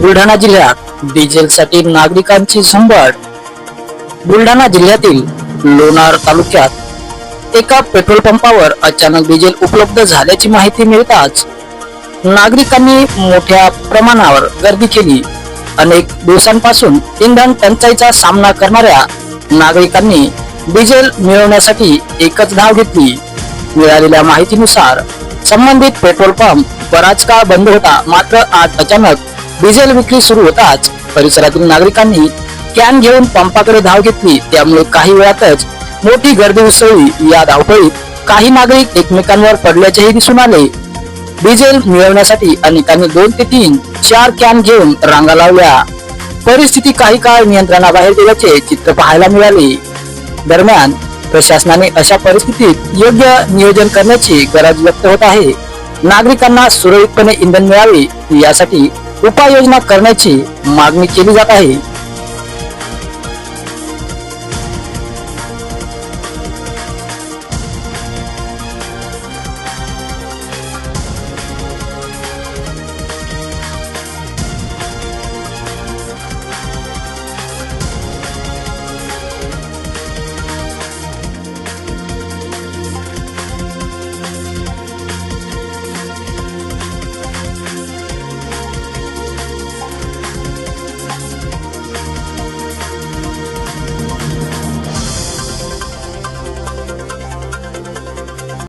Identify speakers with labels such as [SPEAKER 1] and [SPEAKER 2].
[SPEAKER 1] बुलढाणा जिल्ह्यात डिझेलसाठी नागरिकांची झुंबड। बुलढाणा जिल्ह्यातील लोणार तालुक्यात एका पेट्रोल पंपावर अचानक डिझेल उपलब्ध झाल्याची माहिती मिळताच नागरिकांनी मोठ्या प्रमाणावर गर्दी केली। अनेक दिवसांपासून इंधन टंचाईचा सामना करणाऱ्या नागरिकांनी डिझेल मिळवण्यासाठी एकच धाव घेतली। मिळालेल्या माहितीनुसार संबंधित पेट्रोल पंप बराच काळ बंद होता, मात्र आज अचानक डिझेल विक्री सुरू होताच परिसरातील नागरिकांनी कॅन घेऊन पंपाकडे धाव घेतली। त्यामुळे काही वेळातच मोठी गर्दी उसळली। या धावपळीत काही नागरिक एकमेकांवर पडल्याचेही दिसून आले। डिझेल मिळवण्यासाठी अनेकांनी 2 ते 3, 4 कॅन घेऊन रांगा लावल्या। परिस्थिती काही काळ नियंत्रणाबाहेर गेल्याचे चित्र पाहायला मिळाले। दरम्यान प्रशासनाने अशा परिस्थितीत योग्य नियोजन करण्याची गरज व्यक्त होत आहे। नागरिकांना सुरळीतपणे इंधन मिळावे यासाठी उपाययोजना करण्याची मागणी केली जात आहे।